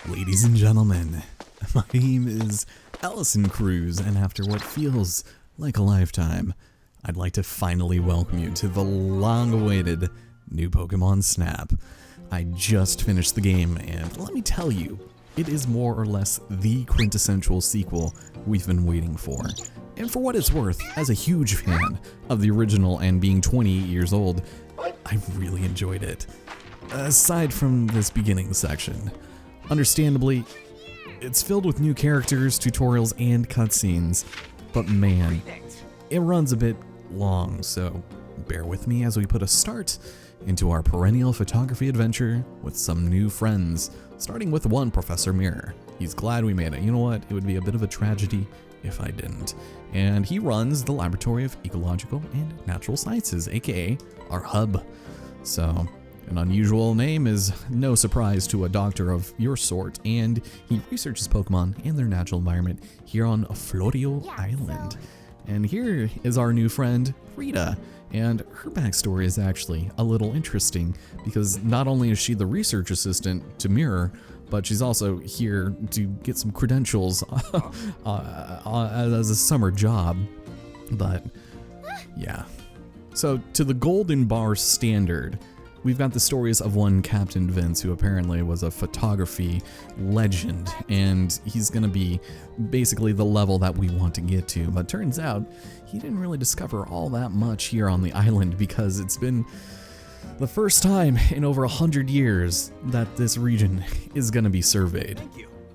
Ladies and gentlemen, my name is Allison Cruz, and after what feels like a lifetime, I'd like to finally welcome you to the long-awaited new Pokemon Snap. I just finished the game, and let me tell you, it is more or less the quintessential sequel we've been waiting for. And for what it's worth, as a huge fan of the original and being 28 years old, I really enjoyed it. Aside from this beginning section, understandably, it's filled with new characters, tutorials, and cutscenes, but man, it runs a bit long, so bear with me as we put a start into our perennial photography adventure with some new friends, starting with one Professor Mirror. He's glad we made it. You know what? It would be a bit of a tragedy if I didn't. And he runs the Laboratory of Ecological and Natural Sciences, aka our hub. So, an unusual name is no surprise to a doctor of your sort, and he researches Pokemon and their natural environment here on Florio Island. And here is our new friend, Rita, and her backstory is actually a little interesting because not only is she the research assistant to Mirror, but she's also here to get some credentials as a summer job. But yeah. So to the Golden Bar standard, we've got the stories of one Captain Vince, who apparently was a photography legend, and he's gonna be basically the level that we want to get to. But turns out he didn't really discover all that much here on the island because it's been the first time in over 100 years that this region is gonna be surveyed,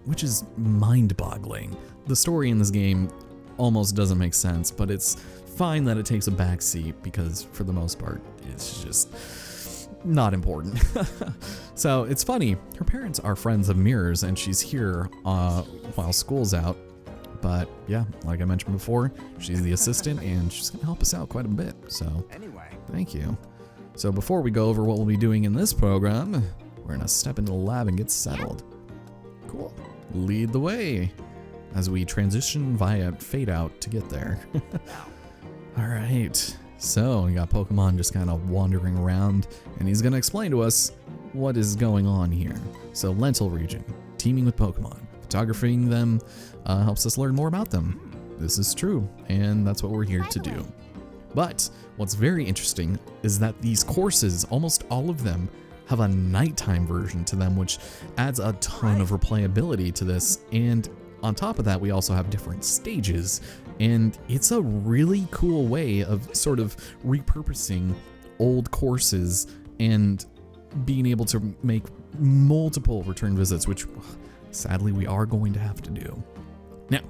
which is mind-boggling. The story in this game almost doesn't make sense, but it's fine that it takes a backseat because for the most part, it's just not important. So it's funny, her parents are friends of Mirror's and she's here while school's out. But yeah, like I mentioned before, she's the assistant and she's gonna help us out quite a bit. So thank you. So before we go over what we'll be doing in this program, we're gonna step into the lab and get settled. Cool. Lead the way as we transition via fade out to get there. All right. So we got Pokemon just kind of wandering around, and he's gonna explain to us what is going on here. So Lentil region, teaming with Pokemon, photographing them helps us learn more about them. This is true, and that's what we're here to do. But what's very interesting is that these courses, almost all of them, have a nighttime version to them, which adds a ton of replayability to this. And on top of that, we also have different stages, and it's a really cool way of sort of repurposing old courses and being able to make multiple return visits, which sadly we are going to have to do. Now,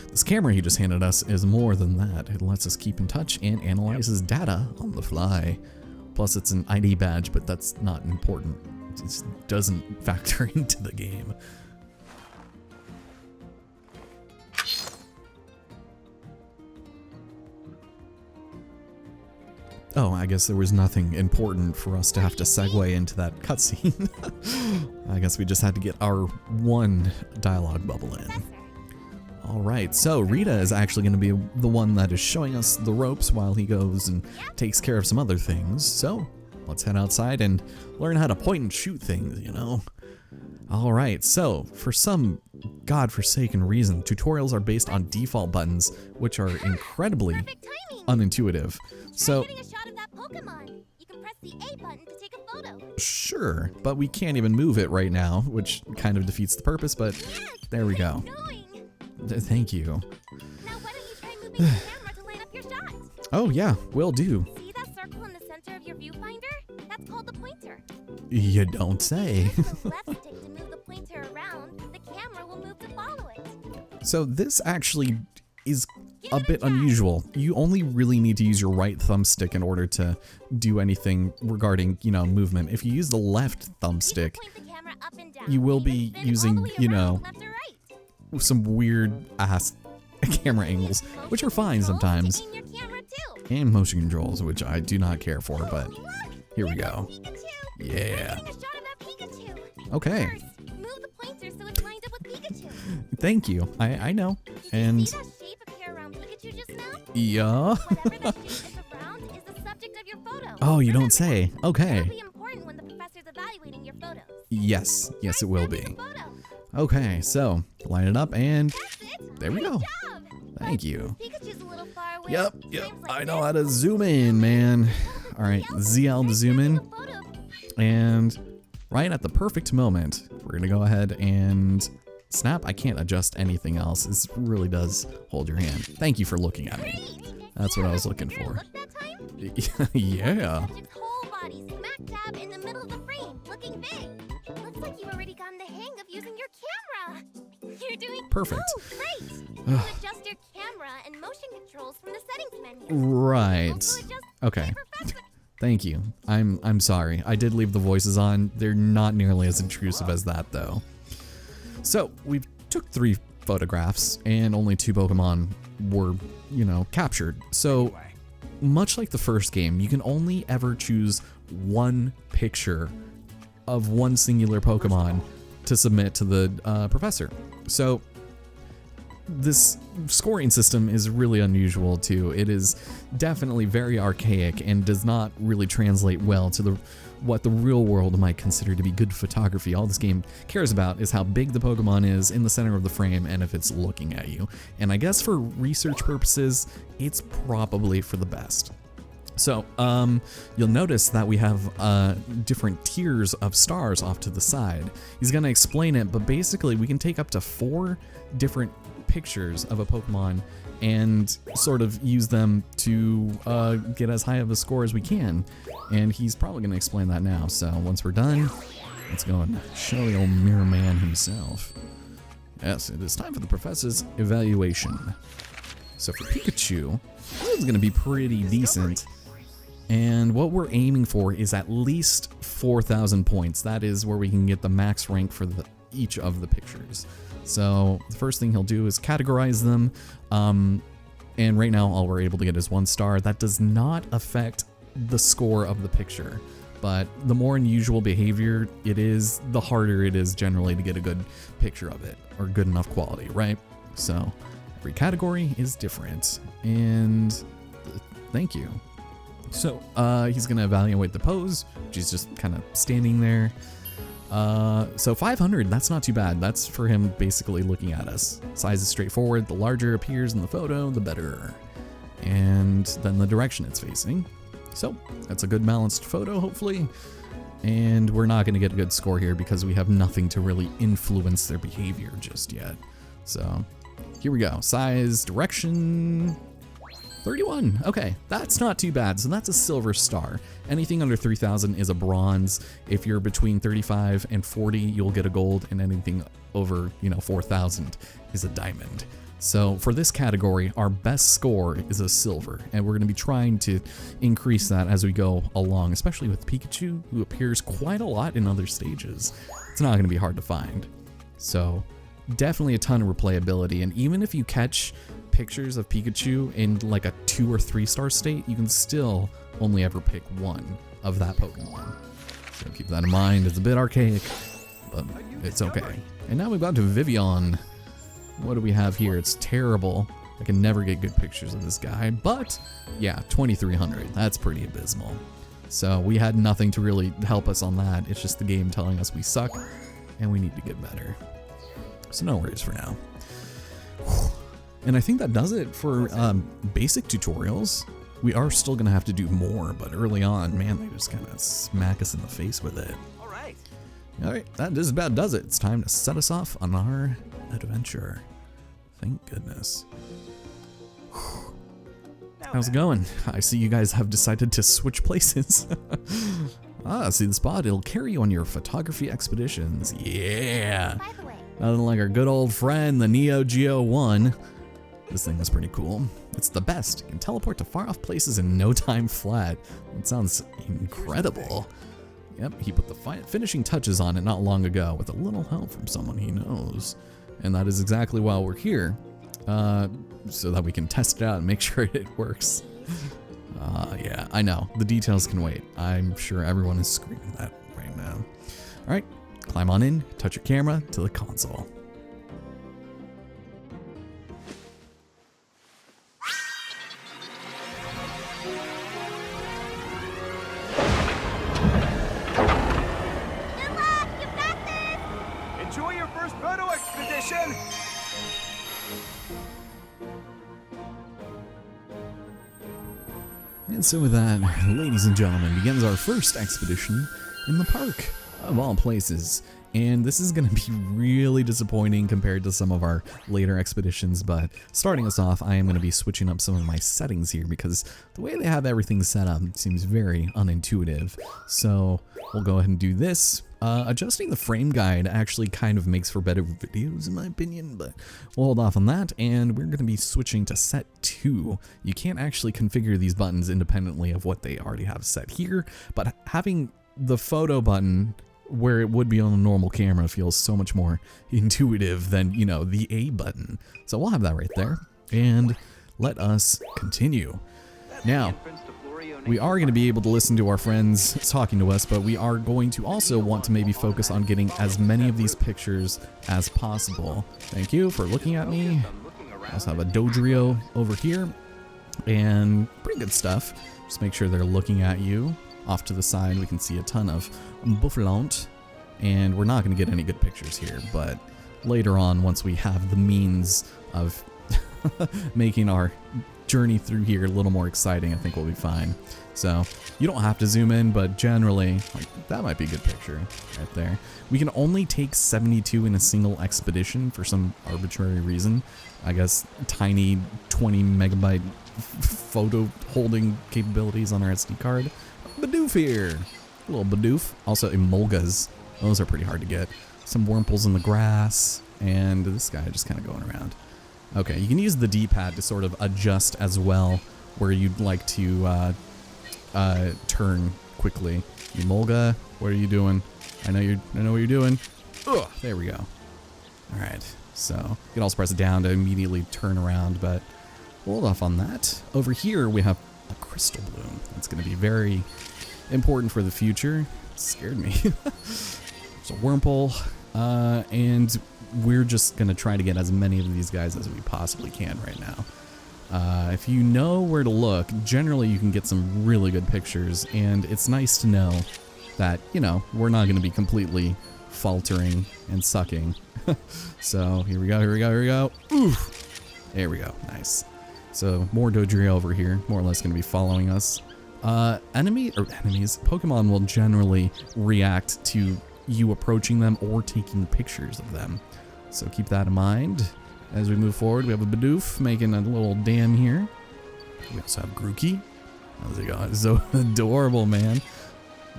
this camera he just handed us is more than that. It lets us keep in touch and analyzes data on the fly. Plus it's an ID badge, but that's not important. It just doesn't factor into the game. Oh, I guess there was nothing important for us to have to segue into that cutscene. I guess we just had to get our one dialogue bubble in. Alright, so Rita is actually going to be the one that is showing us the ropes while he goes and takes care of some other things. So, let's head outside and learn how to point and shoot things, you know? Alright, so, for some godforsaken reason, tutorials are based on default buttons, which are incredibly unintuitive. So, You can press the A button to take a photo. Sure, but we can't even move it right now, which kind of defeats the purpose, but there we go. Thank you. Now why don't you try moving the camera to line up your shot? Oh yeah, will do. See that circle in the center of your viewfinder? That's called the pointer. You don't say. Use the left stick to move the pointer around. The camera will move to follow it. So this actually is a bit unusual. You only really need to use your right thumbstick in order to do anything regarding, you know, movement. If you use the left thumbstick, you will be using, you know, some weird ass camera angles, which are fine sometimes, and motion controls, which I do not care for, but here we go. Yeah. Okay. Thank you. I know. And yeah. Oh, you don't say. Okay. Yes, it will be. Okay, so line it up and That's it. there we go. Good job. Thank you. Pikachu's a little far away. Yep, Frames like I know this. how to zoom in, man. All right, ZL to zoom in. Photo. And right at the perfect moment, we're gonna go ahead and snap. I can't adjust anything else. This really does hold your hand. Thank you for looking at me. That's what I was looking for. Look that time? Yeah. Its whole body smack dab in the middle of the frame, looking big. Looks like you've already gotten the hang of using your camera. You're doing Perfect. great. You can adjust your camera and motion controls from the settings menu. Right. Also adjust Okay. paper fast. Thank you. I'm sorry. I did leave the voices on. They're not nearly as intrusive as that though. So we've took 3 photographs and only 2 Pokemon were, captured. So much like the first game, you can only ever choose one picture of one singular Pokemon to submit to the professor. So this scoring system is really unusual too. It is definitely very archaic and does not really translate well to what the real world might consider to be good photography. All this game cares about is how big the Pokemon is in the center of the frame and if it's looking at you. And I guess for research purposes, it's probably for the best. So you'll notice that we have different tiers of stars off to the side. He's going to explain it, but basically we can take up to 4 different pictures of a Pokemon and sort of use them to get as high of a score as we can. And he's probably going to explain that now. So once we're done, let's go and show the old mirror man himself. Yes, it is time for the professor's evaluation. So for Pikachu, this is going to be pretty decent. And what we're aiming for is at least 4,000 points. That is where we can get the max rank for each of the pictures. So the first thing he'll do is categorize them. And right now all we're able to get is 1 star. That does not affect the score of the picture. But the more unusual behavior it is, the harder it is generally to get a good picture of it, or good enough quality, right? So every category is different. And thank you. So he's gonna evaluate the pose, which is just kind of standing there. So 500, that's not too bad. That's for him basically looking at us. Size is straightforward. The larger appears in the photo, the better. And then the direction it's facing. So that's a good balanced photo, hopefully. And we're not gonna get a good score here because we have nothing to really influence their behavior just yet. So here we go. Size, direction, 31. Okay, that's not too bad. So that's a silver star. Anything under 3,000 is a bronze. If you're between 35 and 40, you'll get a gold, and anything over, 4,000 is a diamond. So for this category, our best score is a silver, and we're going to be trying to increase that as we go along, especially with Pikachu, who appears quite a lot in other stages. It's not going to be hard to find. So definitely a ton of replayability, and even if you catch pictures of Pikachu in like a 2 or 3 star state, you can still only ever pick 1 of that Pokemon. So keep that in mind. It's a bit archaic, but it's okay. And now we've got to Vivian. What do we have here? It's terrible. I can never get good pictures of this guy, but yeah, 2,300. That's pretty abysmal. So we had nothing to really help us on that. It's just the game telling us we suck and we need to get better. So no worries for now. And I think that does it for basic tutorials. We are still gonna have to do more, but early on, man, they just kind of smack us in the face with it. All right, that just about does it. It's time to set us off on our adventure. Thank goodness. How's it going? I see you guys have decided to switch places. See the spot? It'll carry you on your photography expeditions. Yeah. By the way, Nothing like our good old friend, the Neo Geo 1. This thing is pretty cool. It's the best. You can teleport to far off places in no time flat. It sounds incredible. Yep, he put the finishing touches on it not long ago with a little help from someone he knows. And that is exactly why we're here. So that we can test it out and make sure it works. Yeah, I know. The details can wait. I'm sure everyone is screaming that right now. All right, climb on in, touch your camera to the console. good luck! You got this! Enjoy your first photo expedition! And so with that, ladies and gentlemen, begins our first expedition in the park, of all places. And this is going to be really disappointing compared to some of our later expeditions, but starting us off, I am going to be switching up some of my settings here because the way they have everything set up seems very unintuitive. So we'll go ahead and do this. Adjusting the frame guide actually kind of makes for better videos in my opinion, but we'll hold off on that, and we're going to be switching to set 2. You can't actually configure these buttons independently of what they already have set here, but having the photo button where it would be on a normal camera feels so much more intuitive than, you know, the A button. So we'll have that right there, and let us continue. Now, we are going to be able to listen to our friends talking to us, but we are going to also want to maybe focus on getting as many of these pictures as possible. Thank you for looking at me. I also have a Dodrio over here, and pretty good stuff. Just make sure they're looking at you. Off to the side, we can see a ton of buffalont, and we're not going to get any good pictures here, but later on, once we have the means of making our journey through here a little more exciting, I think we'll be fine. So you don't have to zoom in, but generally, like, that might be a good picture right there. We can only take 72 in a single expedition for some arbitrary reason. I guess tiny 20 megabyte photo holding capabilities on our SD card. Bidoof here. A little Bidoof. Also emolgas. Those are pretty hard to get. Some Wurmples in the grass. And this guy just kind of going around. Okay, you can use the D-pad to sort of adjust as well where you'd like to turn quickly. Emolga, what are you doing? I know what you're doing. Ugh, there we go. Alright, so you can also press it down to immediately turn around, but we'll hold off on that. Over here we have a crystal bloom. That's going to be very important for the future. It scared me. There's a Wurmple, and we're just going to try to get as many of these guys as we possibly can right now. If you know where to look, generally you can get some really good pictures, and it's nice to know that, you know, we're not going to be completely faltering and sucking. So here we go. Oof. There we go. Nice. So more Dodrio over here, more or less going to be following us. Enemies, Pokemon will generally react to you approaching them or taking pictures of them. So keep that in mind as we move forward. We have a Bidoof making a little dam here. We also have Grookey. How's it going? It's so adorable, man.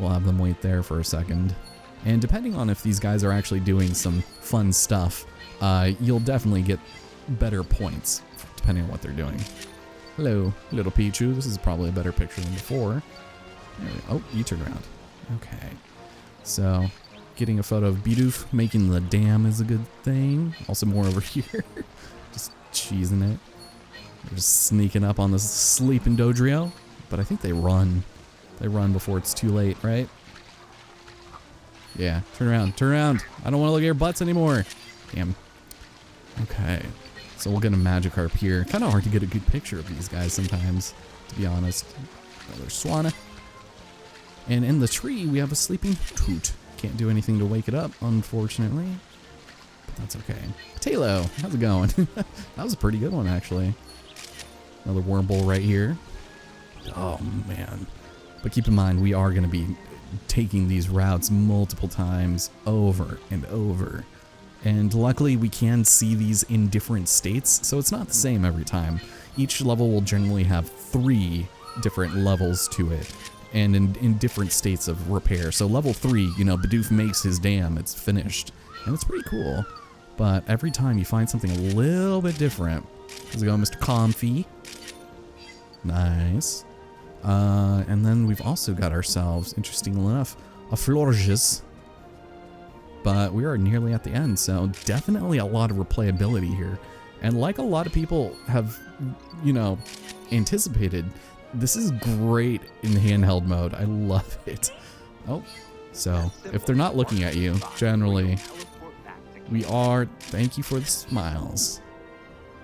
We'll have them wait there for a second. And depending on if these guys are actually doing some fun stuff, you'll definitely get better points depending on what they're doing. Hello, little Pichu. This is probably a better picture than before. Oh, you turned around. Okay. So, getting a photo of Bidoof making the dam is a good thing. Also more over here. Just cheesing it. They're just sneaking up on this sleeping Dodrio. But I think they run. They run before it's too late, right? Yeah, turn around, turn around. I don't want to look at your butts anymore. Damn. Okay. So we'll get a Magikarp here. Kind of hard to get a good picture of these guys sometimes, to be honest. Another Swanna. And in the tree, we have a sleeping Toot. Can't do anything to wake it up, unfortunately. But that's okay. Tailo, how's it going? That was a pretty good one, actually. Another Wurmple right here. Oh, man. But keep in mind, we are going to be taking these routes multiple times over and over. And luckily we can see these in different states, so it's not the same every time. Each level will generally have 3 different levels to it, and in different states of repair. So level 3, you know, Bidoof makes his dam, it's finished, and it's pretty cool. But every time you find something a little bit different. How's it going, Mr. Comfy? Nice. And then we've also got ourselves, interestingly enough, a Florges. But we are nearly at the end, so definitely a lot of replayability here. And like a lot of people have, you know, anticipated, this is great in handheld mode. I love it. Oh, so if they're not looking at you, generally, we are, thank you for the smiles.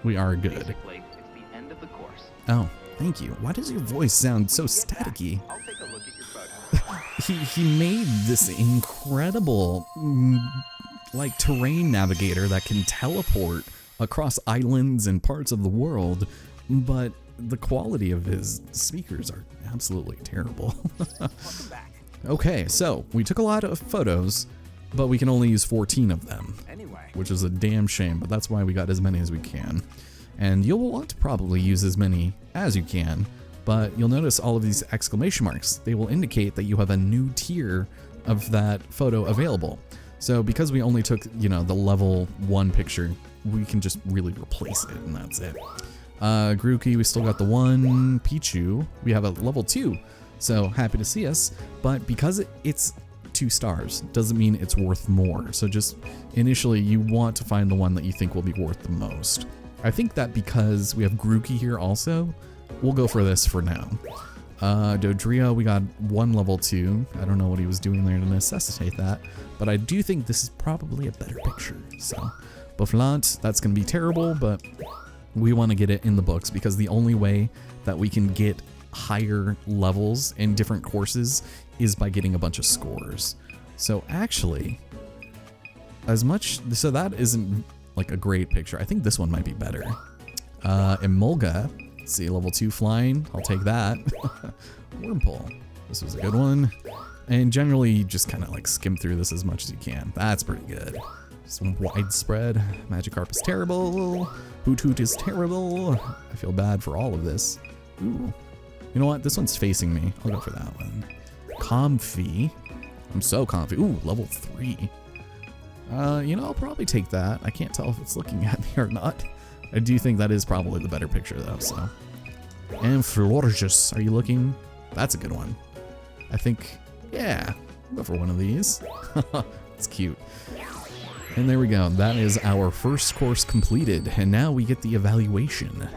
We are good. Oh, thank you. Why does your voice sound so staticky? He made this incredible like terrain navigator that can teleport across islands and parts of the world, but the quality of his speakers are absolutely terrible. Okay, so we took a lot of photos, but we can only use 14 of them, which is a damn shame, but that's why we got as many as we can. And you'll want to probably use as many as you can, but you'll notice all of these exclamation marks. They will indicate that you have a new tier of that photo available. So because we only took, you know, the level 1 picture, we can just really replace it, and that's it. Grookey, we still got the 1. Pichu, we have a level 2. So happy to see us, but because it's 2 stars doesn't mean it's worth more. So just initially you want to find the one that you think will be worth the most. I think that because we have Grookey here also, we'll go for this for now. Dodrio, we got 1 level 2. I don't know what he was doing there to necessitate that, but I do think this is probably a better picture. So Bufflant, that's going to be terrible, but we want to get it in the books because the only way that we can get higher levels in different courses is by getting a bunch of scores. So actually, so that isn't like a great picture. I think this one might be better. Emolga, let's see, level 2 flying, I'll take that. Wormpole, this was a good one. And generally, you just kind of like skim through this as much as you can. That's pretty good. Some widespread. Magikarp is terrible. Hoot Hoot is terrible. I feel bad for all of this. Ooh. You know what? This one's facing me. I'll go for that one. Comfy. I'm so comfy. Ooh, level 3. You know, I'll probably take that. I can't tell if it's looking at me or not. I do think that is probably the better picture though, so. And Florges, are you looking? That's a good one. I think, yeah, I'll go for one of these. It's cute. And there we go. That is our first course completed. And now we get the evaluation.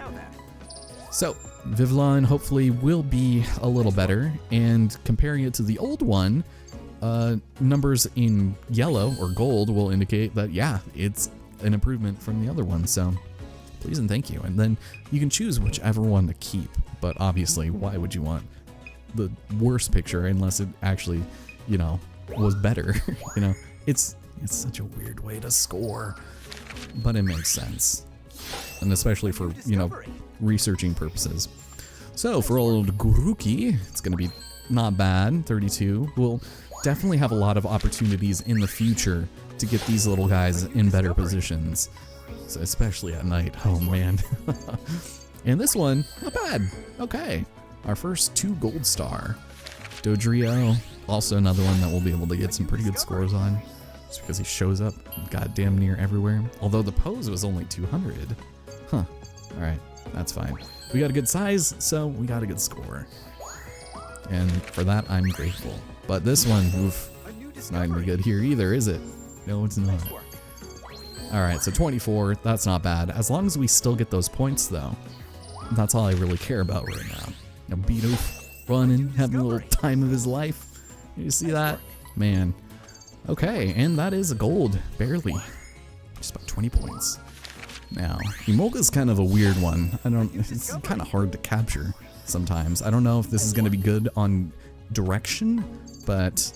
So, Vivillon hopefully will be a little better, and comparing it to the old one, numbers in yellow or gold will indicate that, yeah, it's an improvement from the other one, so please and thank you. And then you can choose whichever one to keep, but obviously, why would you want the worst picture unless it actually, you know, was better? You know, it's such a weird way to score, but it makes sense. And especially for, you know, researching purposes. So for old Grookey, it's going to be not bad, 32. We'll definitely have a lot of opportunities in the future to get these little guys in better positions, so especially at night. Oh man. And this one, not bad. Okay, our first 2 gold star. Dodrio, also another one that we'll be able to get some pretty good scores on, just because he shows up goddamn near everywhere. Although the pose was only 200. Huh. Alright, that's fine. We got a good size, so we got a good score. And for that, I'm grateful. But this one, oof, it's not gonna be good here either, is it? No, it's not. Alright, so 24, that's not bad. As long as we still get those points, though, that's all I really care about right now. Now, Beedoof running, having a little time of his life. You see that? Man. Okay, and that is a gold, barely. Just about 20 points. Now, Emolga's kind of a weird one. It's kind of hard to capture sometimes. I don't know if this is going to be good on direction, but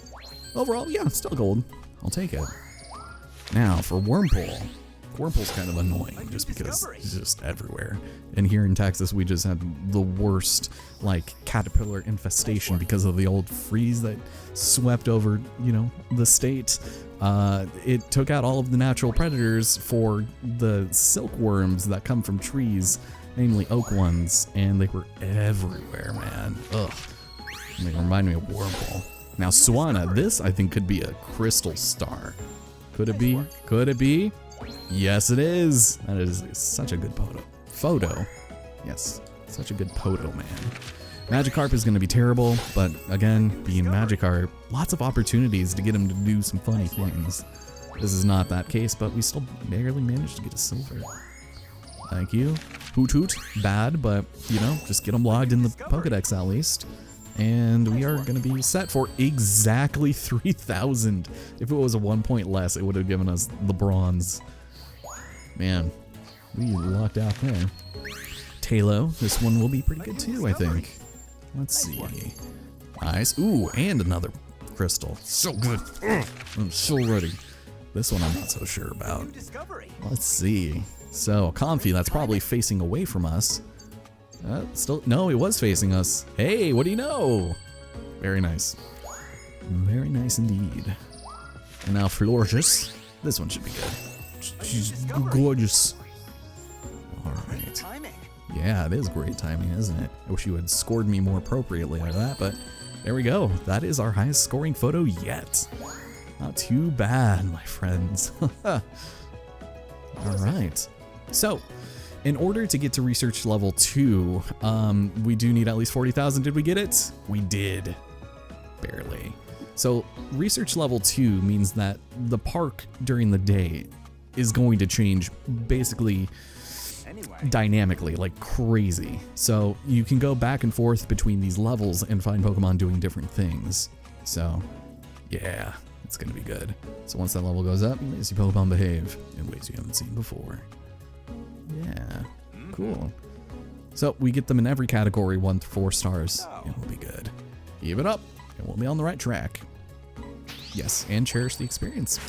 overall, yeah, still gold. I'll take it. Now, for Wormpole. Wormpole's kind of annoying just because he's just everywhere. And here in Texas, we just had the worst, like, caterpillar infestation because of the old freeze that swept over, you know, the state. It took out all of the natural predators for the silkworms that come from trees, namely oak ones, and they were everywhere, man. Ugh. They remind me of Wormpole. Now, Swanna, this I think could be a crystal star. Could it be? Could it be? Yes, it is. That is such a good photo. Yes, such a good photo, man. Magikarp is going to be terrible, but again, being Magikarp, lots of opportunities to get him to do some funny things. This is not that case, but we still barely managed to get a silver. Thank you. Hoot Hoot, bad, but, you know, just get him logged in the Pokedex at least. And we are going to be set for exactly 3,000. If it was a 1 point less, it would have given us the bronze. Man, we lucked out there. Talo, this one will be pretty good too, I think. Let's see. Nice. Ooh, and another crystal. So good. I'm so ready. This one I'm not so sure about. New discovery. Let's see. So, Comfy, that's probably facing away from us. Still, no, it was facing us. Hey, what do you know? Very nice. Very nice indeed. And now Florges. This one should be good. She's gorgeous. Alright. Timing. Yeah, it is great timing, isn't it? I wish you had scored me more appropriately like that, but there we go. That is our highest scoring photo yet. Not too bad, my friends. Alright. So, in order to get to research level 2, we do need at least 40,000. Did we get it? We did. Barely. So, research level 2 means that the park during the day is going to change basically dynamically, like crazy. So, you can go back and forth between these levels and find Pokemon doing different things. So, yeah, it's going to be good. So, once that level goes up, you may see Pokemon behave in ways you haven't seen before. Yeah, cool. So we get them in every category, 1 to 4 stars, and we'll be good. Keep it up, and we'll be on the right track. Yes, and cherish the experience.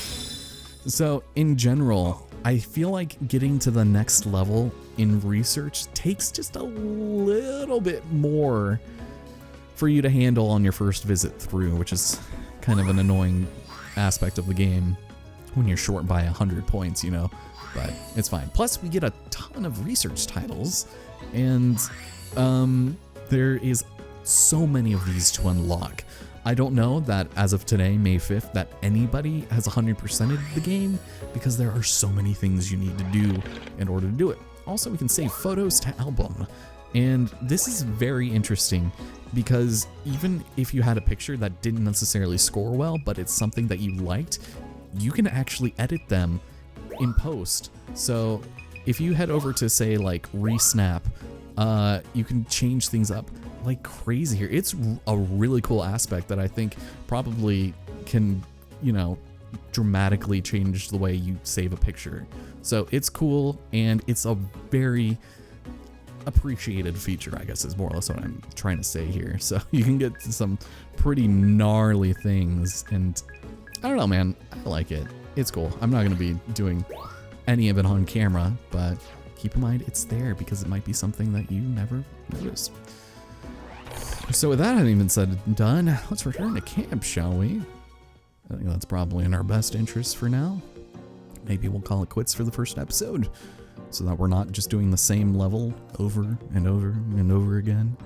So in general, I feel like getting to the next level in research takes just a little bit more for you to handle on your first visit through, which is kind of an annoying aspect of the game when you're short by 100 points, you know. But it's fine. Plus, we get a ton of research titles, and there is so many of these to unlock. I don't know that as of today, May 5th, that anybody has 100%ed the game, because there are so many things you need to do in order to do it. Also, we can save photos to album, and this is very interesting because even if you had a picture that didn't necessarily score well, but it's something that you liked, you can actually edit them in post. So if you head over to say like resnap, you can change things up like crazy here. It's a really cool aspect that I think probably can, you know, dramatically change the way you save a picture. So it's cool, and it's a very appreciated feature, I guess is more or less what I'm trying to say here. So you can get some pretty gnarly things, and I don't know, man, I like it. It's cool. I'm not going to be doing any of it on camera, but keep in mind it's there because it might be something that you never noticed. So with that having been said and done, let's return to camp, shall we? I think that's probably in our best interest for now. Maybe we'll call it quits for the first episode, so that we're not just doing the same level over and over and over again.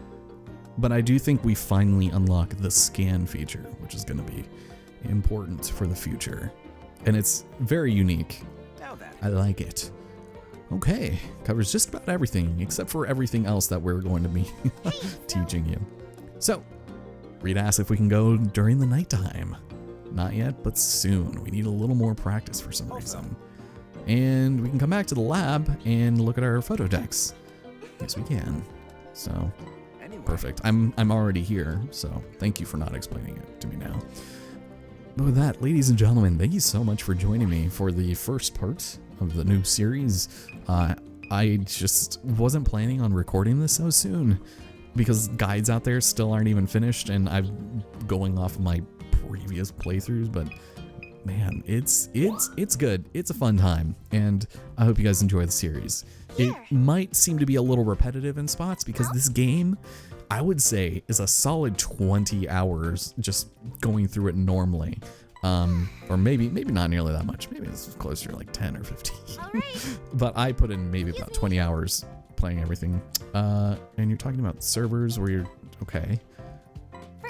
But I do think we finally unlock the scan feature, which is going to be important for the future. And it's very unique. I like it. Okay, covers just about everything, except for everything else that we're going to be teaching you. So, Reed asked if we can go during the nighttime. Not yet, but soon. We need a little more practice for some reason. And we can come back to the lab and look at our photo decks. Yes, we can. So, perfect. I'm already here, so thank you for not explaining it to me now. But with that, ladies and gentlemen, thank you so much for joining me for the first part of the new series. I just wasn't planning on recording this so soon because guides out there still aren't even finished, and I'm going off of my previous playthroughs, but man, it's good. It's a fun time, and I hope you guys enjoy the series. It might seem to be a little repetitive in spots because this game, I would say, is a solid 20 hours just going through it normally. Or maybe not nearly that much. Maybe it's closer to like 10 or 15. But I put in maybe about 20 hours playing everything. And you're talking about servers where you're okay.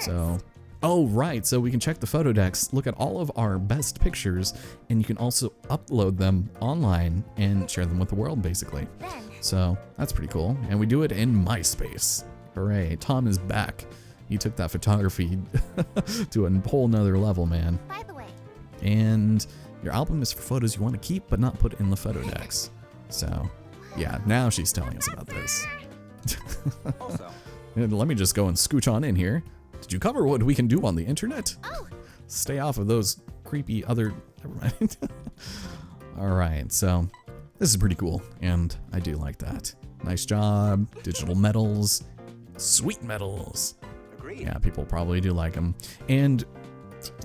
So, oh, right. So we can check the photo decks, look at all of our best pictures, and you can also upload them online and share them with the world, basically. So that's pretty cool. And we do it in MySpace. Hooray, Tom is back. He took that photography to a whole nother level, man. By the way. And your album is for photos you want to keep but not put in the photo decks. So, yeah, now she's telling us about this. And let me just go and scooch on in here. Did you cover what we can do on the internet? Oh. Stay off of those creepy other... Never mind. Alright, so this is pretty cool, and I do like that. Nice job. Digital medals. Sweet medals. Agreed. Yeah, people probably do like them. And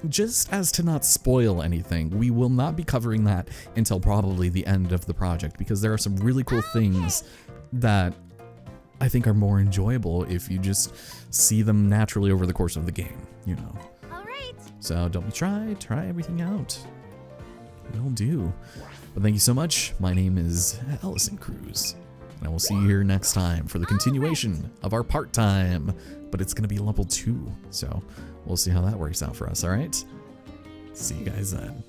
just as to not spoil anything, we will not be covering that until probably the end of the project, because there are some really cool things that I think are more enjoyable if you just see them naturally over the course of the game, you know. All right. So don't be shy, try everything out. Will do. But thank you so much. My name is Allison Cruz, and I will see you here next time for the continuation of our part-time, but it's gonna be level 2, so we'll see how that works out for us, all right? See you guys then.